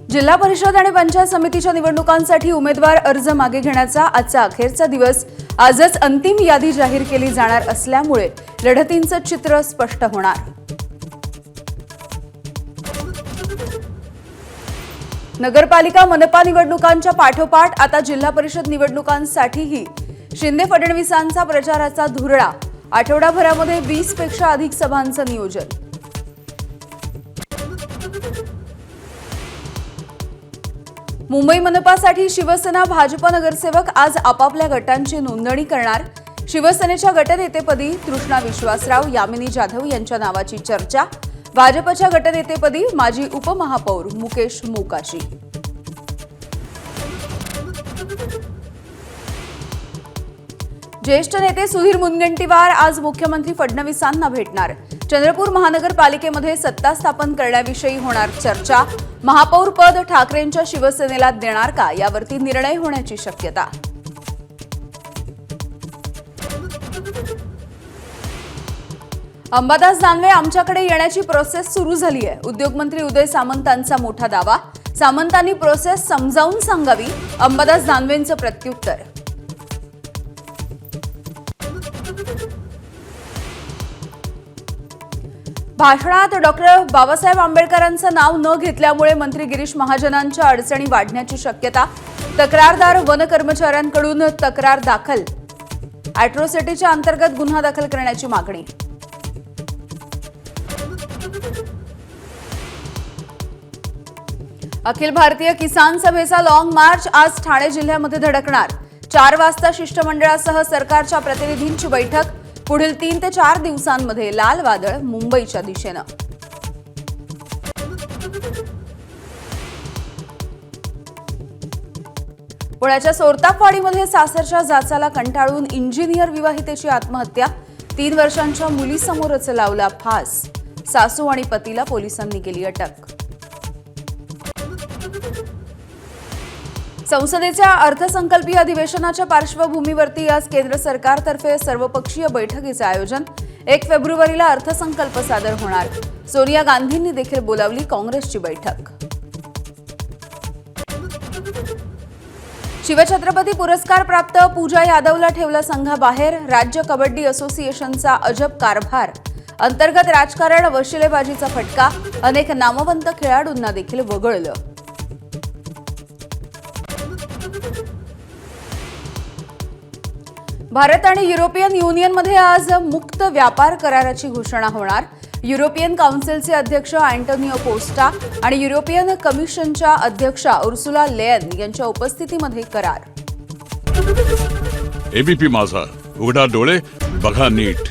जिल्हा परिषद आणि पंचायत समितीच्या निवडणुकांसाठी उमेदवार अर्ज मागे घेण्याचा आजचा अखेरचा दिवस। आजच अंतिम यादी जाहीर केली जाणार असल्यामुळे लढतींचं चित्र स्पष्ट होणार। नगरपालिका मनपा निवडणुकांच्या पाठोपाठ आता जिल्हा परिषद निवडणुकांसाठीही शिंदे फडणवीसांचा प्रचाराचा धुरळा। आठवडाभरामध्ये 20 पेक्षा अधिक सभांचं नियोजन। मुंबई मनपासाठी शिवसेना भाजप नगरसेवक आज आपापल्या गटांची नोंदणी करणार। शिवसेनेच्या गटनेतेपदी तृष्णा विश्वासराव, यामिनी जाधव यांच्या नावाची चर्चा। भाजपच्या गटनेतेपदी माजी उपमहापौर मुकेश मोकाशी। ज्येष्ठ नेते सुधीर मुनगंटीवार आज मुख्यमंत्री फडणवीसांना भेटणार। चंद्रपूर महानगरपालिकेमध्ये सत्ता स्थापन करण्याविषयी होणार चर्चा। महापौर पद ठाकरेंच्या शिवसेनेला देणार का, यावरती निर्णय होण्याची शक्यता। अंबादास दानवे आमच्याकडे येण्याची प्रोसेस सुरू झाली आहे। उद्योगमंत्री उदय सामंतांचा मोठा दावा। सामंतांनी प्रोसेस समजावून सांगावी, अंबादास दानवेंचं प्रत्युत्तर। भाषणात डॉक्टर बाबासाहेब आंबेडकरांचं नाव न घेतल्यामुळे मंत्री गिरीश महाजनांच्या अडचणी वाढण्याची शक्यता। तक्रारदार वन कर्मचाऱ्यांकडून तक्रार दाखल। अॅट्रॉसिटीच्या अंतर्गत गुन्हा दाखल करण्याची मागणी। अखिल भारतीय किसान सभेचा लॉंग मार्च आज ठाणे जिल्ह्यामध्ये धडकणार। 4 वाजता शिष्टमंडळासह सरकारच्या प्रतिनिधींची बैठक। पुढील 3 ते 4 दिवसांमध्ये लाल वादळ मुंबईच्या दिशेनं। पुण्याच्या सोरताफवाडीमध्ये सासरच्या जाचाला कंटाळून इंजिनियर विवाहितेची आत्महत्या। 3 वर्षांच्या मुलीसमोरच लावला फास। सासू आणि पतीला पोलिसांनी केली अटक। संसदेच्या अर्थसंकल्पीय अधिवेशनाच्या पार्श्वभूमीवरती आज केंद्र सरकारतर्फे सर्वपक्षीय बैठकीचे आयोजन। 1 फेब्रुवारीला अर्थसंकल्प सादर होणार। सोनिया गांधींनी देखील बोलावली काँग्रेसची बैठक। शिवछत्रपती पुरस्कार प्राप्त पूजा यादवला ठेवला संघाबाहेर। राज्य कबड्डी असोसिएशनचा अजब कारभार। अंतर्गत राजकारण, वशिलेबाजीचा फटका। अनेक नामवंत खेळाडूंना देखील वगळलं। भारत आणि युरोपियन युनियनमध्ये आज मुक्त व्यापार कराराची घोषणा होणार। युरोपियन काउन्सिलचे अध्यक्ष अँटोनियो कोस्टा आणि युरोपियन कमिशनच्या अध्यक्षा उर्सुला लेयन यांच्या उपस्थितीमध्ये करार। एबीपी माझा, उघडा डोळे बघा नीट।